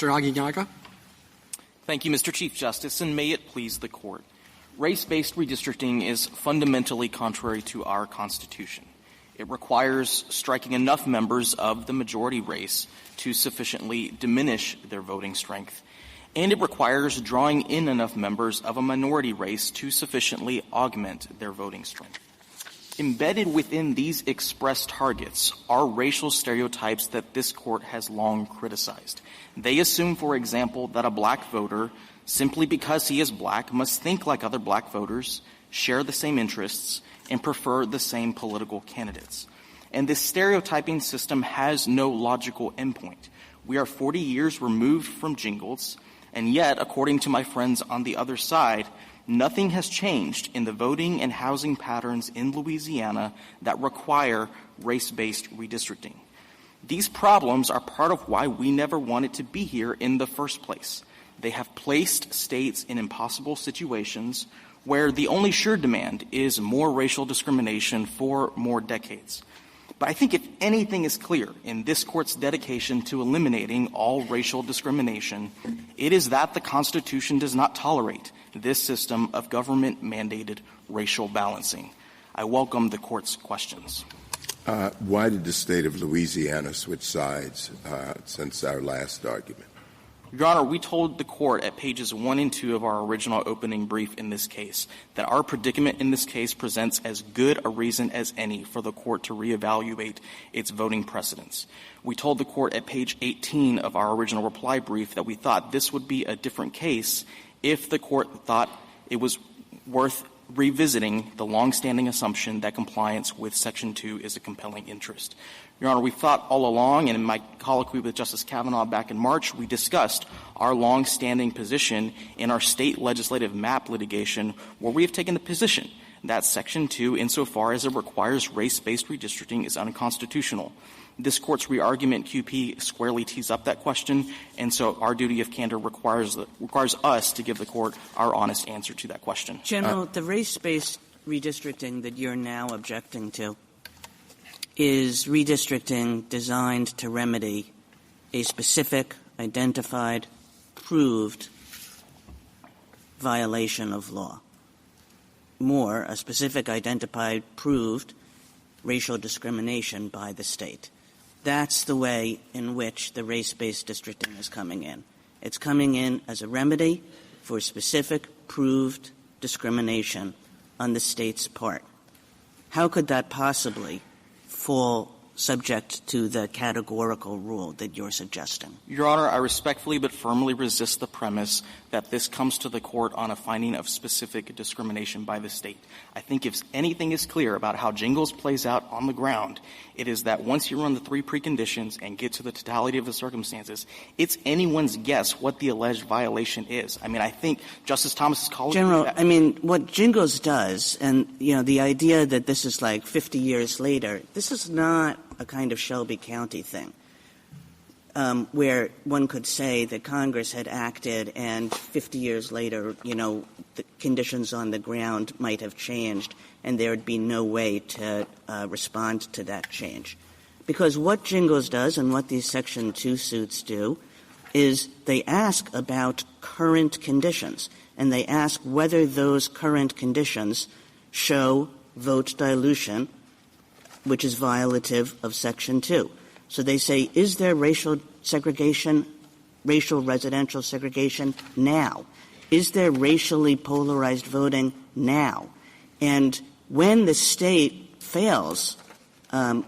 Mr. Aguinaga. Thank you, Mr. Chief Justice, and may it please the Court. Race-based redistricting is fundamentally contrary to our Constitution. It requires striking enough members of the majority race to sufficiently diminish their voting strength, and it requires drawing in enough members of a minority race to sufficiently augment their voting strength. Embedded within these express targets are racial stereotypes that this Court has long criticized. They assume, for example, that a black voter, simply because he is black, must think like other black voters, share the same interests, and prefer the same political candidates. And this stereotyping system has no logical endpoint. We are 40 years removed from Jingles, and yet, according to my friends on the other side, nothing has changed in the voting and housing patterns in Louisiana that require race-based redistricting. These problems are part of why we never wanted to be here in the first place. They have placed states in impossible situations where the only sure demand is more racial discrimination for more decades. But I think if anything is clear in this Court's dedication to eliminating all racial discrimination, it is that the Constitution does not tolerate this system of government-mandated racial balancing. I welcome the Court's questions. Why did the state of Louisiana switch sides since our last argument? Your Honor, we told the Court at pages 1 and 2 of our original opening brief in this case that our predicament in this case presents as good a reason as any for the Court to reevaluate its voting precedents. We told the Court at page 18 of our original reply brief that we thought this would be a different case if the Court thought it was worth revisiting the longstanding assumption that compliance with Section 2 is a compelling interest. Your Honor, we thought all along, and in my colloquy with Justice Kavanaugh back in March, we discussed our longstanding position in our state legislative map litigation, where we have taken the position that Section 2, insofar as it requires race-based redistricting, is unconstitutional. This Court's re-argument QP squarely tees up that question, and so our duty of candor requires us to give the Court our honest answer to that question. General, the race-based redistricting that you're now objecting to is redistricting designed to remedy a specific, identified, proved violation of law. More, a specific, identified, proved racial discrimination by the state. That's the way in which the race-based districting is coming in. It's coming in as a remedy for specific, proved discrimination on the state's part. How could that possibly fall subject to the categorical rule that you're suggesting? Your Honor, I respectfully but firmly resist the premise that this comes to the Court on a finding of specific discrimination by the state. I think if anything is clear about how Jingles plays out on the ground, it is that once you run the three preconditions and get to the totality of the circumstances, it's anyone's guess what the alleged violation is. I mean, I think Justice Thomas's colleague— General, I mean, what Jingles does, and, you know, the idea that this is like 50 years later, this is not a kind of Shelby County thing, where one could say that Congress had acted and 50 years later, you know, the conditions on the ground might have changed and there would be no way to respond to that change. Because what Jingles does and what these Section 2 suits do is they ask about current conditions, and they ask whether those current conditions show vote dilution, which is violative of Section 2. So they say, is there racial segregation, racial residential segregation now? Is there racially polarized voting now? And when the state fails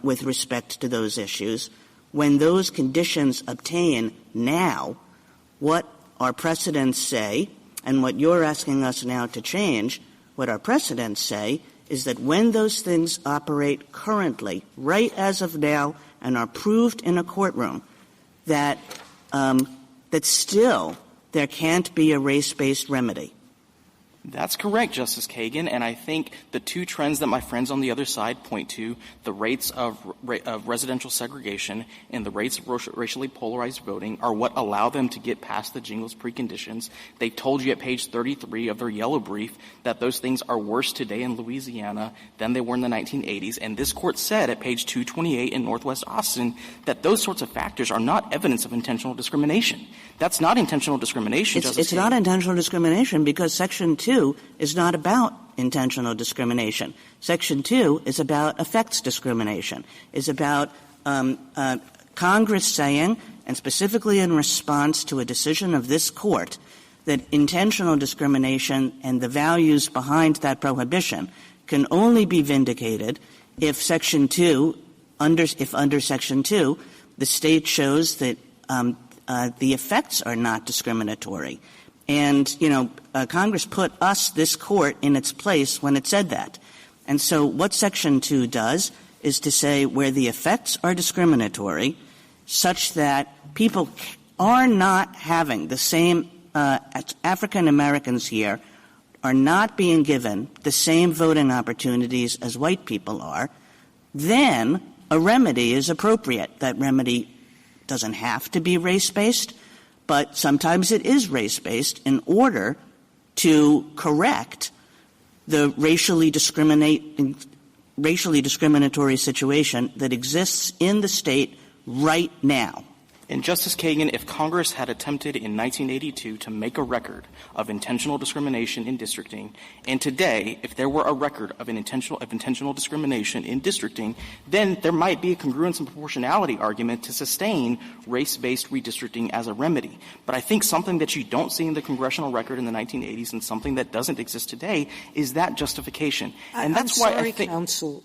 with respect to those issues, when those conditions obtain now, what our precedents say, and what you're asking us now to change, what our precedents say is that when those things operate currently, right as of now, and are proved in a courtroom, that that still there can't be a race-based remedy. That's correct, Justice Kagan, and I think the two trends that my friends on the other side point to, the rates of residential segregation and the rates of racially polarized voting, are what allow them to get past the Jingles preconditions. They told you at page 33 of their yellow brief that those things are worse today in Louisiana than they were in the 1980s, and this Court said at page 228 in Northwest Austin that those sorts of factors are not evidence of intentional discrimination. That's not intentional discrimination, Justice Kagan. It's not intentional discrimination because Section 2 is not about intentional discrimination. Section 2 is about effects discrimination, is about Congress saying, and specifically in response to a decision of this Court, that intentional discrimination and the values behind that prohibition can only be vindicated if Section 2, under Section 2, the State shows that the effects are not discriminatory. And, Congress put this Court in its place when it said that. And so what Section 2 does is to say where the effects are discriminatory such that people are not having the same African Americans here are not being given the same voting opportunities as white people are, then a remedy is appropriate. That remedy doesn't have to be race-based, but sometimes it is race-based in order to correct the racially discriminatory situation that exists in the State right now. And, Justice Kagan, if Congress had attempted in 1982 to make a record of intentional discrimination in districting, and today, if there were a record of intentional discrimination in districting, then there might be a congruence and proportionality argument to sustain race-based redistricting as a remedy. But I think something that you don't see in the congressional record in the 1980s and something that doesn't exist today is that justification. And that's why I think — counsel,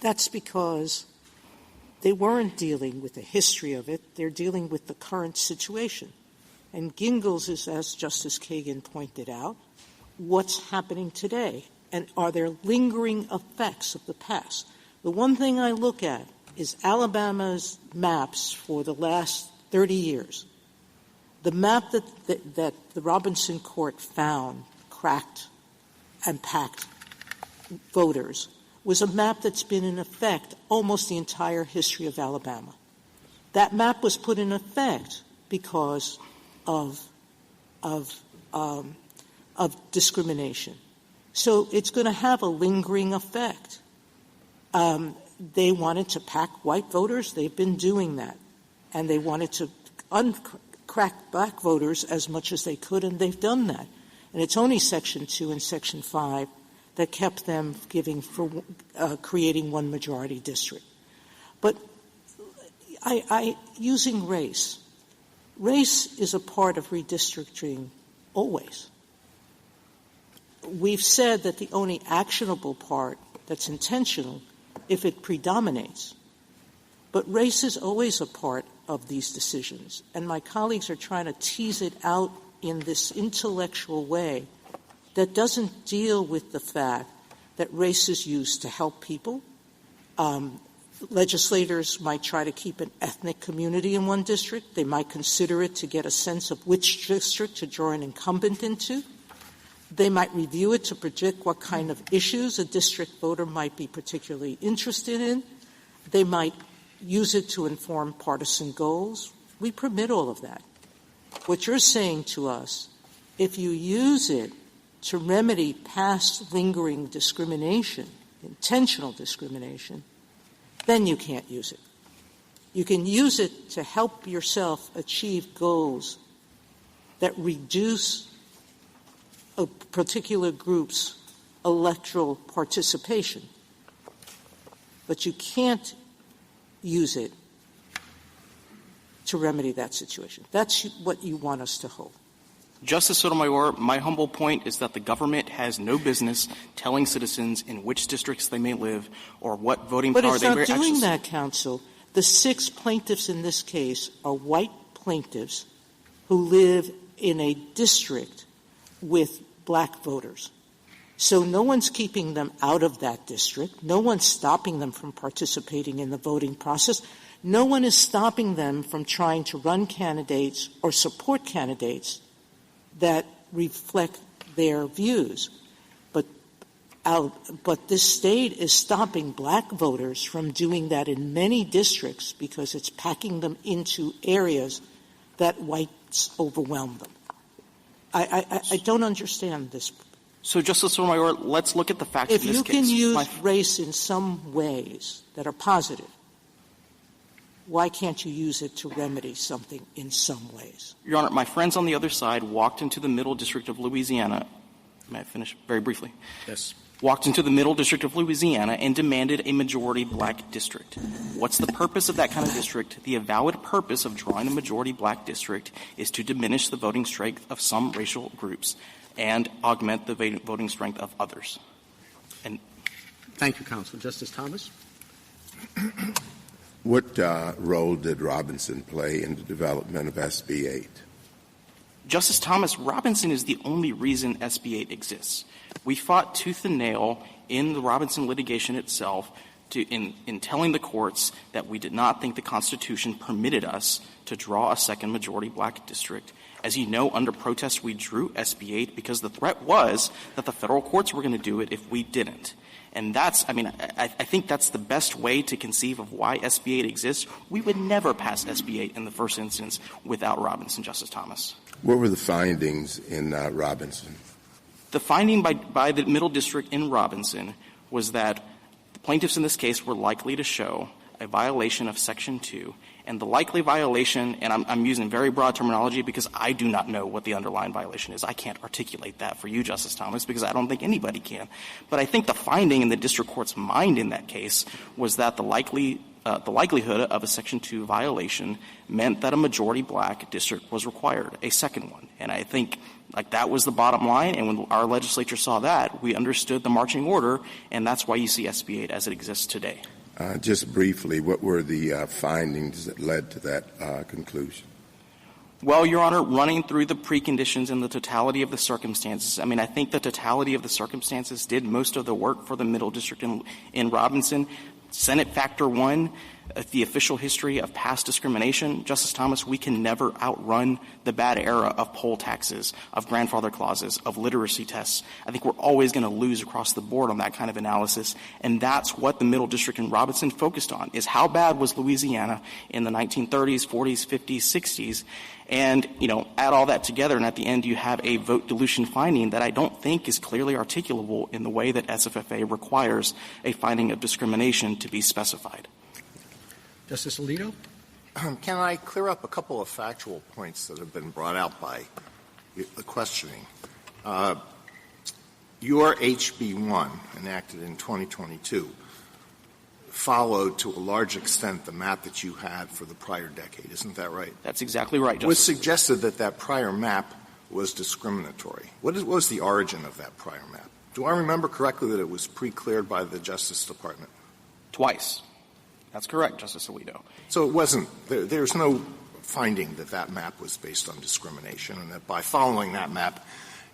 that's because they weren't dealing with the history of it. They're dealing with the current situation. And Gingles is, as Justice Kagan pointed out, what's happening today. And are there lingering effects of the past? The one thing I look at is Alabama's maps for the last 30 years. The map that the Robinson Court found cracked and packed voters was a map that's been in effect almost the entire history of Alabama. That map was put in effect because of discrimination. So it's going to have a lingering effect. They wanted to pack white voters. They've been doing that. And they wanted to crack black voters as much as they could, and they've done that. And it's only Section 2 and Section 5 that kept them creating one majority district. But using race is a part of redistricting always. We've said that the only actionable part that's intentional if it predominates. But race is always a part of these decisions. And my colleagues are trying to tease it out in this intellectual way that doesn't deal with the fact that race is used to help people. Legislators might try to keep an ethnic community in one district. They might consider it to get a sense of which district to draw an incumbent into. They might review it to predict what kind of issues a district voter might be particularly interested in. They might use it to inform partisan goals. We permit all of that. What you're saying to us, if you use it to remedy past lingering discrimination, intentional discrimination, then you can't use it. You can use it to help yourself achieve goals that reduce a particular group's electoral participation. But you can't use it to remedy that situation. That's what you want us to hold. Justice Sotomayor, my humble point is that the government has no business telling citizens in which districts they may live or what voting power they may exercise. But it's not doing exercise. that, counsel. The 6 plaintiffs in this case are white plaintiffs who live in a district with black voters. So no one's keeping them out of that district. No one's stopping them from participating in the voting process. No one is stopping them from trying to run candidates or support candidates that reflect their views. But this state is stopping black voters from doing that in many districts because it's packing them into areas that whites overwhelm them. I don't understand this. So, Justice Sotomayor, let's look at the facts in this case. If you can use race in some ways that are positive, why can't you use it to remedy something in some ways? Your Honor, my friends on the other side walked into the Middle District of Louisiana. May I finish very briefly? Yes. Walked into the Middle District of Louisiana and demanded a majority black district. What's the purpose of that kind of district? The avowed purpose of drawing a majority black district is to diminish the voting strength of some racial groups and augment the voting strength of others. And thank you, counsel. Justice Thomas? What role did Robinson play in the development of SB 8? Justice Thomas, Robinson is the only reason SB 8 exists. We fought tooth and nail in the Robinson litigation itself in telling the courts that we did not think the Constitution permitted us to draw a second majority black district. As you know, under protest, we drew SB 8 because the threat was that the federal courts were going to do it if we didn't. And I think that's the best way to conceive of why SB 8 exists. We would never pass SB 8 in the first instance without Robinson, Justice Thomas. What were the findings in Robinson? The finding by the Middle District in Robinson was that the plaintiffs in this case were likely to show a violation of Section 2, and the likely violation, and I'm using very broad terminology because I do not know what the underlying violation is. I can't articulate that for you, Justice Thomas, because I don't think anybody can. But I think the finding in the district court's mind in that case was that the likelihood of a Section 2 violation meant that a majority black district was required, a second one. And I think that was the bottom line, and when our legislature saw that, we understood the marching order, and that's why you see SB 8 as it exists today. Just briefly, what were the findings that led to that conclusion? Well, Your Honor, running through the preconditions and the totality of the circumstances, I think the totality of the circumstances did most of the work for the Middle District in Robinson. Senate Factor 1, the official history of past discrimination, Justice Thomas, we can never outrun the bad era of poll taxes, of grandfather clauses, of literacy tests. I think we're always going to lose across the board on that kind of analysis, and that's what the Middle District in Robinson focused on, is how bad was Louisiana in the 1930s, 40s, 50s, 60s, and, add all that together, and at the end you have a vote dilution finding that I don't think is clearly articulable in the way that SFFA requires a finding of discrimination to be specified. Justice Alito? Can I clear up a couple of factual points that have been brought out by the questioning? Your HB 1, enacted in 2022, followed to a large extent the map that you had for the prior decade. Isn't that right? That's exactly right, Justice. It was suggested that prior map was discriminatory. What was the origin of that prior map? Do I remember correctly that it was pre-cleared by the Justice Department? Twice. That's correct, Justice Alito. So it wasn't – there's no finding that map was based on discrimination, and that by following that map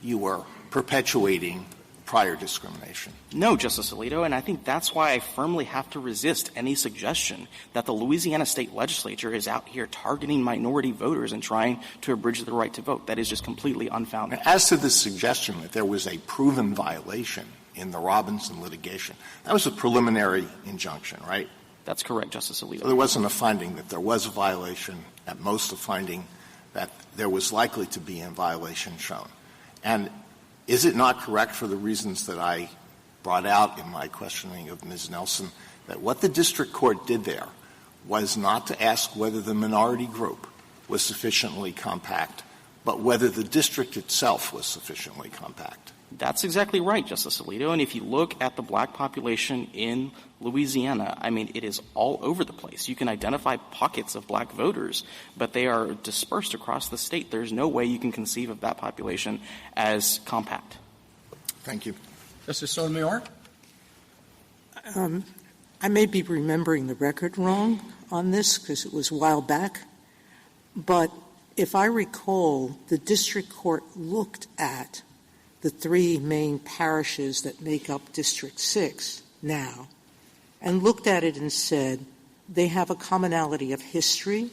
you were perpetuating prior discrimination. No, Justice Alito, and I think that's why I firmly have to resist any suggestion that the Louisiana State Legislature is out here targeting minority voters and trying to abridge the right to vote. That is just completely unfounded. As to the suggestion that there was a proven violation in the Robinson litigation, that was a preliminary injunction, right? That's correct, Justice Alito. So there wasn't a finding that there was a violation, at most a finding that there was likely to be a violation shown. And is it not correct, for the reasons that I brought out in my questioning of Ms. Nelson, that what the district court did there was not to ask whether the minority group was sufficiently compact, but whether the district itself was sufficiently compact? That's exactly right, Justice Alito. And if you look at the black population in Louisiana, it is all over the place. You can identify pockets of black voters, but they are dispersed across the state. There's no way you can conceive of that population as compact. Thank you. Justice Sotomayor? I may be remembering the record wrong on this because it was a while back, but if I recall, the district court looked at the three main parishes that make up District 6 now, and looked at it and said they have a commonality of history.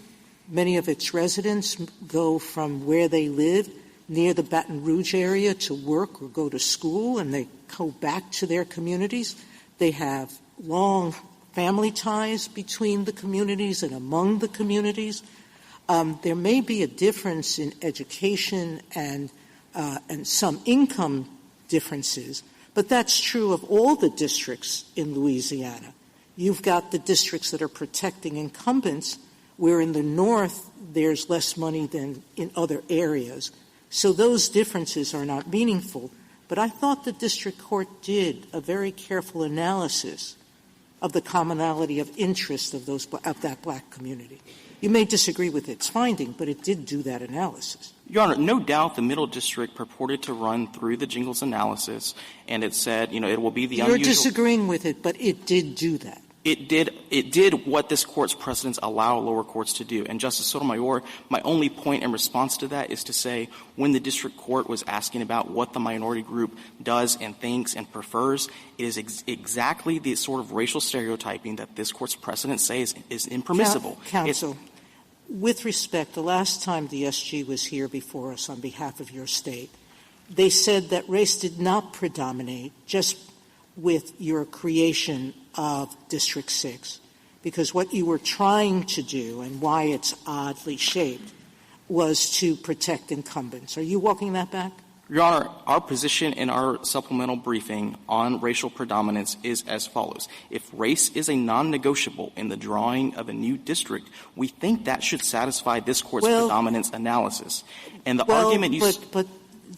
Many of its residents go from where they live near the Baton Rouge area to work or go to school, and they go back to their communities. They have long family ties between the communities and among the communities. There may be a difference in education and some income differences, but that's true of all the districts in Louisiana. You've got the districts that are protecting incumbents, where in the north there's less money than in other areas. So those differences are not meaningful. But I thought the district court did a very careful analysis of the commonality of interest of that black community. You may disagree with its finding, but it did do that analysis. Your Honor, no doubt the Middle District purported to run through the Jingles analysis, and it said, it will be the unusual. You're disagreeing with it, but it did do that. It did what this Court's precedents allow lower courts to do. And, Justice Sotomayor, my only point in response to that is to say when the district court was asking about what the minority group does and thinks and prefers, it is exactly the sort of racial stereotyping that this Court's precedents say is impermissible. Counsel, with respect, the last time the SG was here before us on behalf of your state, they said that race did not predominate just with your creation of District 6, because what you were trying to do and why it's oddly shaped was to protect incumbents. Are you walking that back? Your Honor, our position in our supplemental briefing on racial predominance is as follows. If race is a non-negotiable in the drawing of a new district, we think that should satisfy this Court's predominance analysis. And the argument you but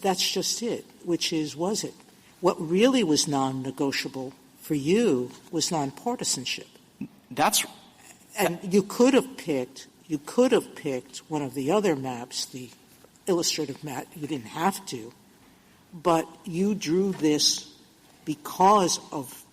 that's just it, which is, was it? What really was non-negotiable for you was nonpartisanship. And you could have picked one of the other maps, the illustrative map. You didn't have to, but you drew this because of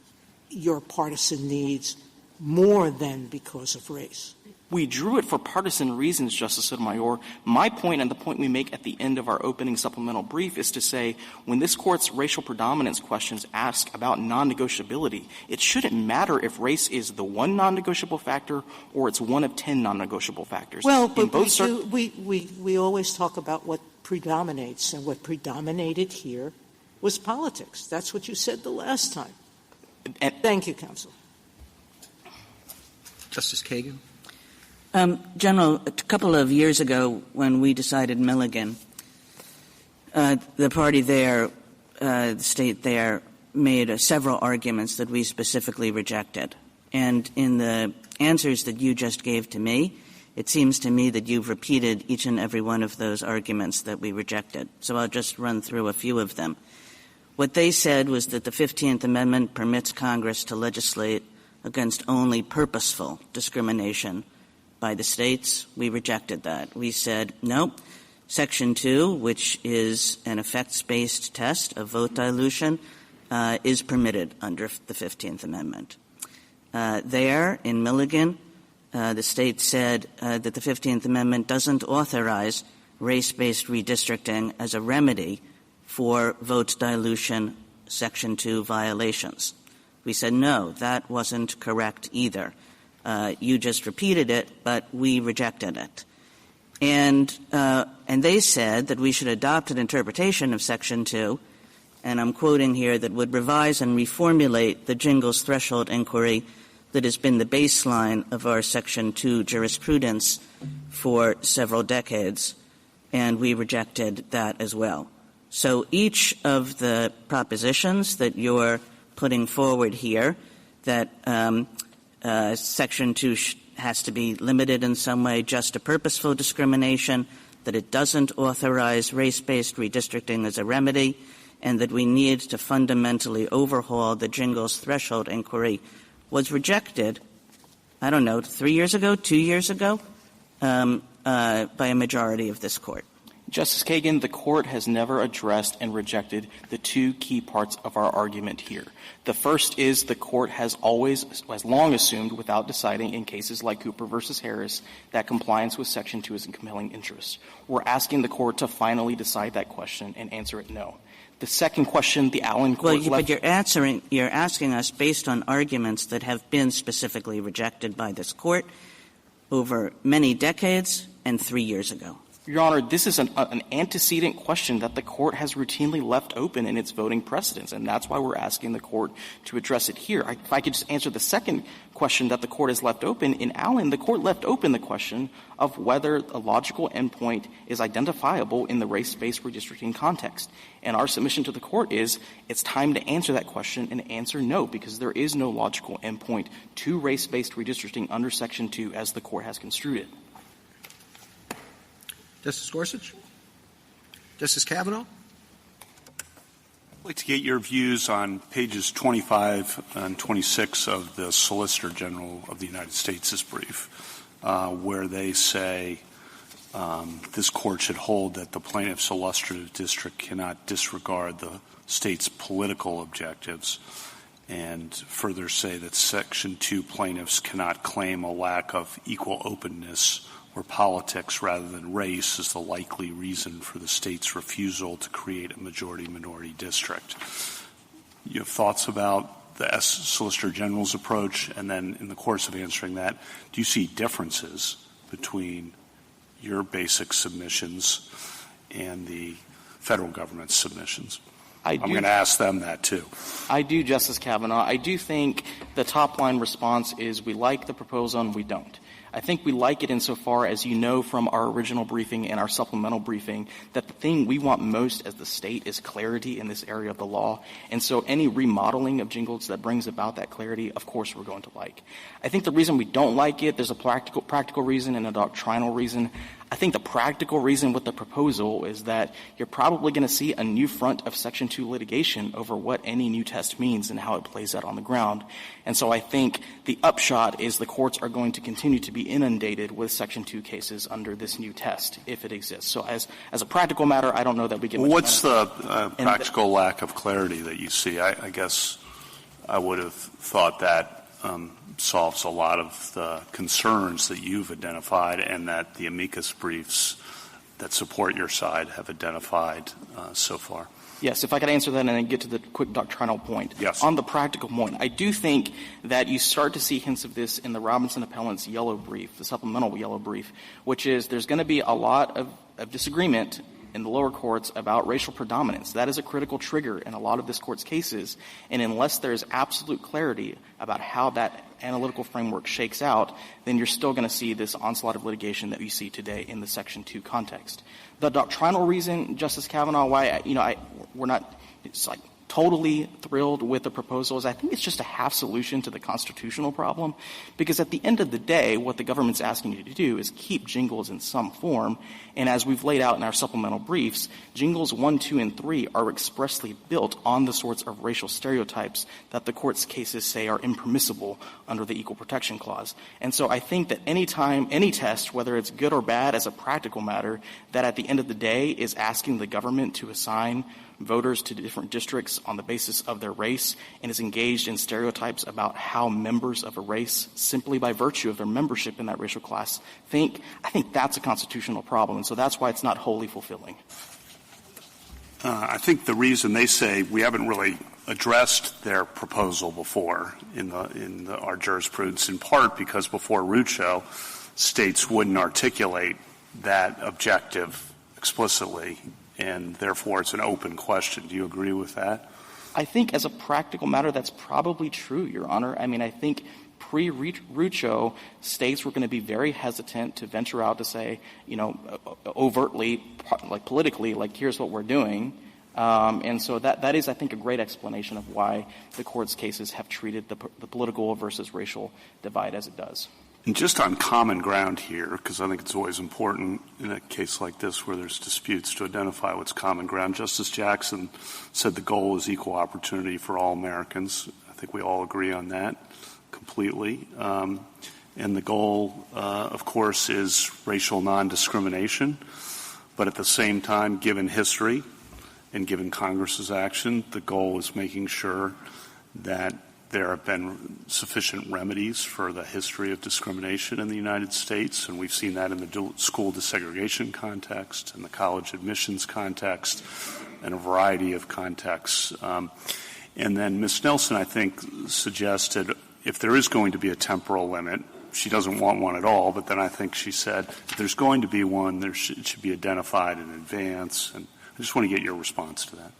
your partisan needs more than because of race. We drew it for partisan reasons, Justice Sotomayor. My point and the point we make at the end of our opening supplemental brief is to say when this Court's racial predominance questions ask about non-negotiability, it shouldn't matter if race is the one non-negotiable factor or it's one of 10 non-negotiable factors. Well, but we always talk about what predominates, and what predominated here was politics. That's what you said the last time. Thank you, counsel. Justice Kagan. General, a couple of years ago when we decided Milligan, the party there, the state there, made several arguments that we specifically rejected. And in the answers that you just gave to me, it seems to me that you've repeated each and every one of those arguments that we rejected. So I'll just run through a few of them. What they said was that the 15th Amendment permits Congress to legislate against only purposeful discrimination by the states. We rejected that. We said, no, Section 2, which is an effects-based test of vote dilution, is permitted under the 15th Amendment. There, in Milligan, the state said that the 15th Amendment doesn't authorize race-based redistricting as a remedy for vote dilution Section 2 violations. We said, no, that wasn't correct either. You just repeated it, but we rejected it. And they said that we should adopt an interpretation of Section 2, and I'm quoting here, that would revise and reformulate the Jingles threshold inquiry that has been the baseline of our Section 2 jurisprudence for several decades, and we rejected that as well. So each of the propositions that you're putting forward here, that Section 2 has to be limited in some way just to purposeful discrimination, that it doesn't authorize race-based redistricting as a remedy, and that we need to fundamentally overhaul the Jingles threshold inquiry, was rejected, 3 years ago, 2 years ago, by a majority of this Court. Justice Kagan, the Court has never addressed and rejected the two key parts of our argument here. The first is the Court has long assumed, without deciding in cases like Cooper versus Harris, that compliance with Section 2 is in compelling interest. We're asking the Court to finally decide that question and answer it no. The second question, the Allen Court but you're asking us based on arguments that have been specifically rejected by this Court over many decades and 3 years ago. Your Honor, this is an antecedent question that the Court has routinely left open in its voting precedents, and that's why we're asking the Court to address it here. If I could just answer the second question that the Court has left open, in Allen, the Court left open the question of whether a logical endpoint is identifiable in the race-based redistricting context. And our submission to the Court is it's time to answer that question and answer no, because there is no logical endpoint to race-based redistricting under Section 2 as the Court has construed it. Justice Gorsuch? Justice Kavanaugh? I'd like to get your views on pages 25 and 26 of the Solicitor General of the United States' brief, where they say this Court should hold that the plaintiff's illustrative district cannot disregard the state's political objectives, and further say that Section 2 plaintiffs cannot claim a lack of equal openness where politics rather than race is the likely reason for the state's refusal to create a majority-minority district. You have thoughts about the Solicitor General's approach? And then in the course of answering that, do you see differences between your basic submissions and the federal government's submissions? I'm going to ask them that, too. I do, Justice Kavanaugh. I do think the top-line response is we like the proposal and we don't. I think we like it insofar as you know from our original briefing and our supplemental briefing that the thing we want most as the state is clarity in this area of the law. And so any remodeling of jingles that brings about that clarity, of course, we're going to like. I think the reason we don't like it, there's a practical reason and a doctrinal reason. I think the practical reason with the proposal is that you're probably going to see a new front of Section 2 litigation over what any new test means and how it plays out on the ground. And so I think the upshot is the courts are going to continue to be inundated with Section 2 cases under this new test, if it exists. So as a practical matter, I don't know that we get much What's the practical lack of clarity that you see? I guess I would have thought that solves a lot of the concerns that you've identified and that the amicus briefs that support your side have identified so far. Yes, if I could answer that and then get to the quick doctrinal point. Yes. On the practical point, I do think that you start to see hints of this in the Robinson Appellant's yellow brief, the supplemental yellow brief, which is there's going to be a lot of disagreement in the lower courts about racial predominance. That is a critical trigger in a lot of this Court's cases, and unless there's absolute clarity about how that analytical framework shakes out, then you're still going to see this onslaught of litigation that we see today in the Section 2 context. The doctrinal reason, Justice Kavanaugh, why we're not totally thrilled with the proposal is I think it's just a half solution to the constitutional problem, because at the end of the day, what the government's asking you to do is keep jingles in some form, and as we've laid out in our supplemental briefs, jingles 1, 2, and 3 are expressly built on the sorts of racial stereotypes that the Court's cases say are impermissible under the Equal Protection Clause. And so I think that any test, whether it's good or bad as a practical matter, that at the end of the day is asking the government to assign voters to different districts on the basis of their race and is engaged in stereotypes about how members of a race, simply by virtue of their membership in that racial class, think, I think that's a constitutional problem. And so that's why it's not wholly fulfilling. I think the reason they say we haven't really addressed their proposal before in our jurisprudence, in part because before Rucho, states wouldn't articulate that objective explicitly, and therefore it's an open question. Do you agree with that? I think as a practical matter, that's probably true, Your Honor. I mean, I think pre-Rucho, states were going to be very hesitant to venture out to say, overtly, politically, here's what we're doing. And so that is, I think, a great explanation of why the Court's cases have treated the political versus racial divide as it does. And just on common ground here, because I think it's always important in a case like this where there's disputes to identify what's common ground. Justice Jackson said the goal is equal opportunity for all Americans. I think we all agree on that completely. And the goal, of course, is racial non-discrimination. But at the same time, given history and given Congress's action, the goal is making sure that there have been sufficient remedies for the history of discrimination in the United States, and we've seen that in the school desegregation context, in the college admissions context, and a variety of contexts. And then Ms. Nelson, I think, suggested if there is going to be a temporal limit, she doesn't want one at all, but then I think she said if there's going to be one, it should be identified in advance. And I just want to get your response to that.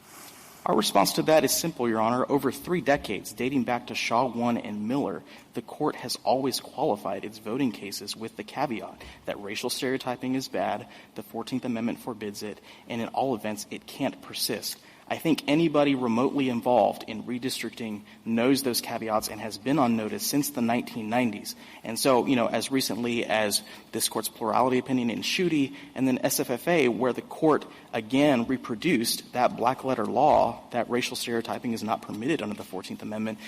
Our response to that is simple, Your Honor. Over 3 decades, dating back to Shaw 1 and Miller, the court has always qualified its voting cases with the caveat that racial stereotyping is bad, the 14th Amendment forbids it, and in all events, it can't persist. I think anybody remotely involved in redistricting knows those caveats and has been on notice since the 1990s. And so, as recently as this Court's plurality opinion in Schuette and then SFFA, where the Court again reproduced that black-letter law that racial stereotyping is not permitted under the 14th Amendment,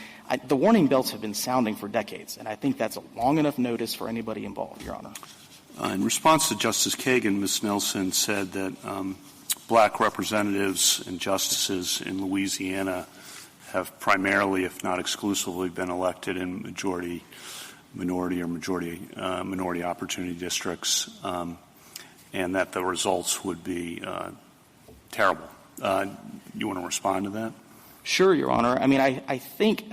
the warning bells have been sounding for decades, and I think that's a long enough notice for anybody involved, Your Honor. In response to Justice Kagan, Ms. Nelson said that black representatives and justices in Louisiana have primarily, if not exclusively, been elected in minority opportunity districts, and that the results would be terrible. You want to respond to that? Sure, Your Honor. I mean, I think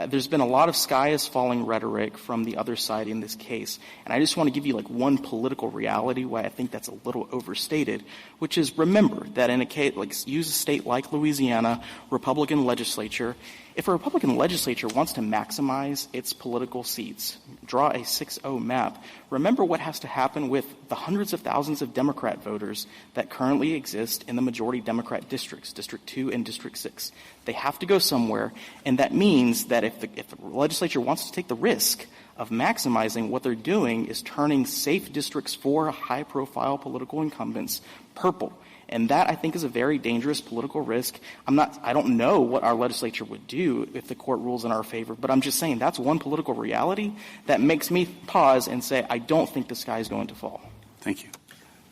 there's been a lot of sky is falling rhetoric from the other side in this case. And I just want to give you one political reality why I think that's a little overstated, which is remember that in a case, use a state like Louisiana, Republican legislature, if a Republican legislature wants to maximize its political seats, draw a 6-0 map, remember what has to happen with the hundreds of thousands of Democrat voters that currently exist in the majority Democrat districts, District 2 and District 6. They have to go somewhere, and that means that if the legislature wants to take the risk of maximizing, what they're doing is turning safe districts for high-profile political incumbents purple. And that, I think, is a very dangerous political risk. I don't know what our legislature would do if the court rules in our favor, but I'm just saying that's one political reality that makes me pause and say I don't think the sky is going to fall. Thank you.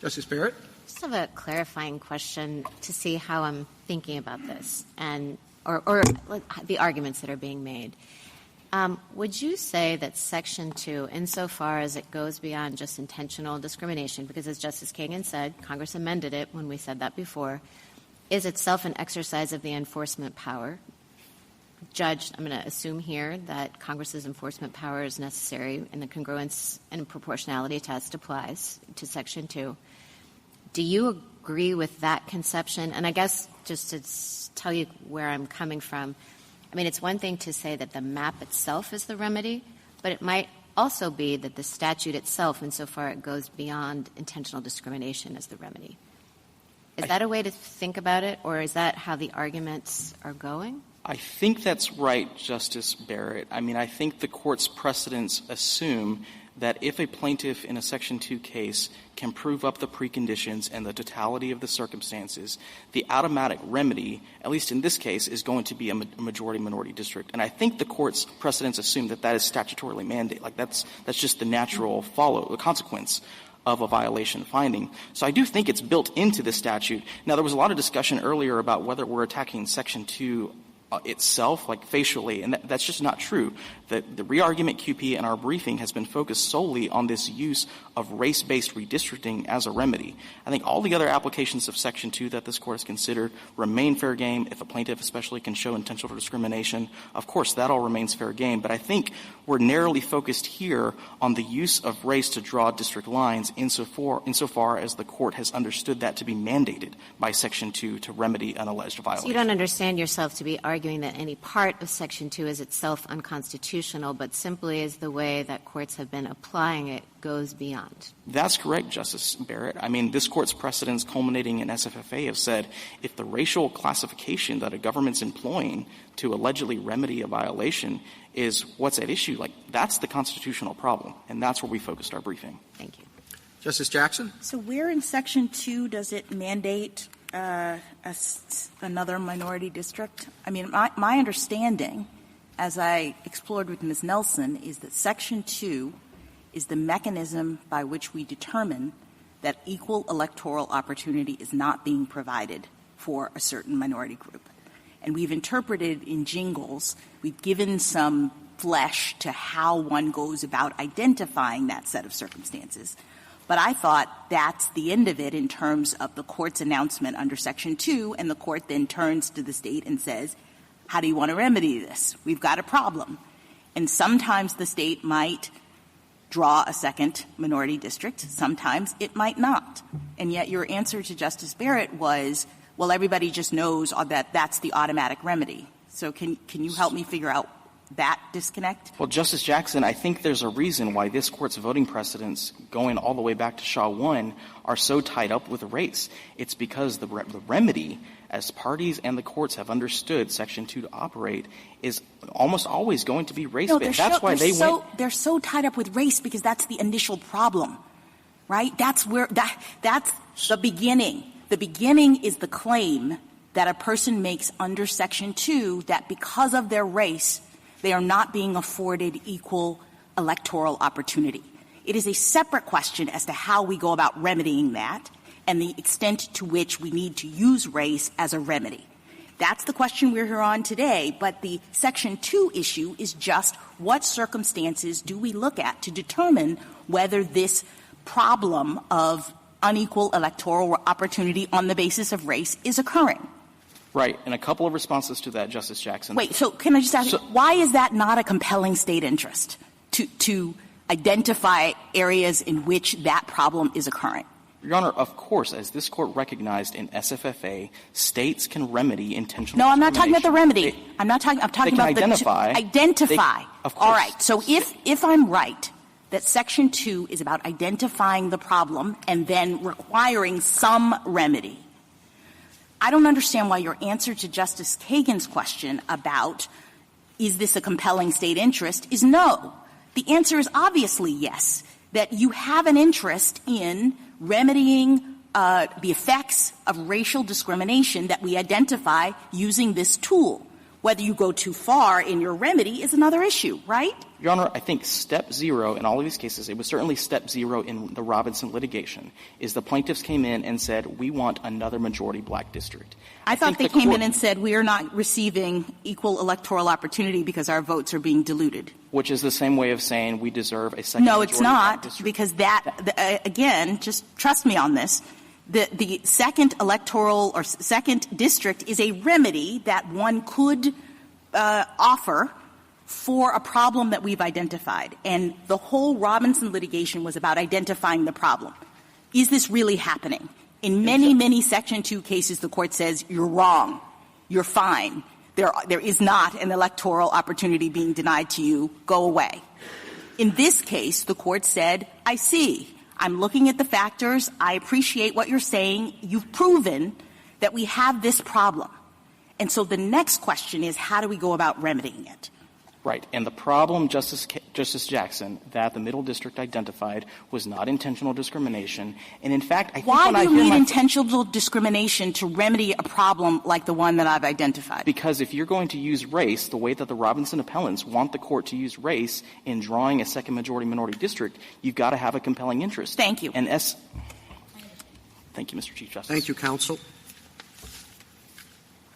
Justice Barrett? Just have a clarifying question to see how I'm thinking about this or the arguments that are being made. Would you say that Section 2, insofar as it goes beyond just intentional discrimination, because as Justice Kagan said, Congress amended it when we said that before, is itself an exercise of the enforcement power? Judge, I'm going to assume here that Congress's enforcement power is necessary and the congruence and proportionality test applies to Section 2. Do you agree with that conception? And I guess just to tell you where I'm coming from, I mean, it's one thing to say that the map itself is the remedy, but it might also be that the statute itself, insofar it goes beyond intentional discrimination, is the remedy. Is that a way to think about it, or is that how the arguments are going? I think that's right, Justice Barrett. I mean, I think the court's precedents assume that if a plaintiff in a Section 2 case can prove up the preconditions and the totality of the circumstances, the automatic remedy, at least in this case, is going to be a majority-minority district. And I think the court's precedents assume that that is statutorily mandated. That's just the natural the consequence of a violation finding. So I do think it's built into the statute. Now, there was a lot of discussion earlier about whether we're attacking Section 2 itself, facially, and that's just not true. The re-argument QP in our briefing has been focused solely on this use of race-based redistricting as a remedy. I think all the other applications of Section 2 that this Court has considered remain fair game. If a plaintiff especially can show intentional discrimination, of course, that all remains fair game. But I think we're narrowly focused here on the use of race to draw district lines insofar as the Court has understood that to be mandated by Section 2 to remedy an alleged violation. So you don't understand yourself to be arguing that any part of Section 2 is itself unconstitutional, but simply as the way that courts have been applying it goes beyond. That's correct, Justice Barrett. I mean, this Court's precedents culminating in SFFA have said if the racial classification that a government's employing to allegedly remedy a violation is what's at issue, that's the constitutional problem, and that's where we focused our briefing. Thank you. Justice Jackson? So where in Section 2 does it mandate another minority district? I mean, my understanding, as I explored with Ms. Nelson, is that Section 2 is the mechanism by which we determine that equal electoral opportunity is not being provided for a certain minority group. And we've interpreted in jingles, we've given some flesh to how one goes about identifying that set of circumstances. But I thought that's the end of it in terms of the Court's announcement under Section 2, and the Court then turns to the State and says, how do you want to remedy this? We've got a problem. And sometimes the State might draw a second minority district. Sometimes it might not. And yet your answer to Justice Barrett was, well, everybody just knows that that's the automatic remedy. So can you help me figure out that disconnect? Well, Justice Jackson, I think there's a reason why this Court's voting precedents going all the way back to Shaw 1 are so tied up with race. It's because the remedy, as parties and the courts have understood Section 2 to operate, is almost always going to be race-based. That's why they're so tied up with race because that's the initial problem, right? That's the beginning. The beginning is the claim that a person makes under Section 2 that because of their race, they are not being afforded equal electoral opportunity. It is a separate question as to how we go about remedying that and the extent to which we need to use race as a remedy. That's the question we're here on today, but the Section 2 issue is just what circumstances do we look at to determine whether this problem of unequal electoral opportunity on the basis of race is occurring. Right. And a couple of responses to that, Justice Jackson. Wait, so can I just ask, why is that not a compelling state interest to identify areas in which that problem is occurring? Your Honor, of course, as this Court recognized in SFFA, states can remedy intentional No, I'm not talking about the remedy. I'm talking about identify. Identify. Of course. All right. So if I'm right that Section 2 is about identifying the problem and then requiring some remedy, I don't understand why your answer to Justice Kagan's question about is this a compelling state interest is no. The answer is obviously yes, that you have an interest in remedying the effects of racial discrimination that we identify using this tool. Whether you go too far in your remedy is another issue, right? Your Honor, I think step 0 in all of these cases, it was certainly step 0 in the Robinson litigation, is the plaintiffs came in and said, we want another majority black district. I thought they came in and said, we are not receiving equal electoral opportunity because our votes are being diluted. Which is the same way of saying we deserve a second majority black district. No, it's not, because that, again, just trust me on this, the second electoral or second district is a remedy that one could offer for a problem that we've identified. And the whole Robinson litigation was about identifying the problem. Is this really happening? In many, many Section 2 cases, the Court says, you're wrong. You're fine. There is not an electoral opportunity being denied to you. Go away. In this case, the Court said, I see. I'm looking at the factors. I appreciate what you're saying. You've proven that we have this problem. And so the next question is, how do we go about remedying it? Right. And the problem, Justice Jackson, that the Middle District identified was not intentional discrimination. And in fact, I think why do you need intentional discrimination to remedy a problem like the one that I've identified? Because if you're going to use race the way that the Robinson appellants want the Court to use race in drawing a second majority minority district, you've got to have a compelling interest. Thank you. And thank you, Mr. Chief Justice. Thank you, counsel.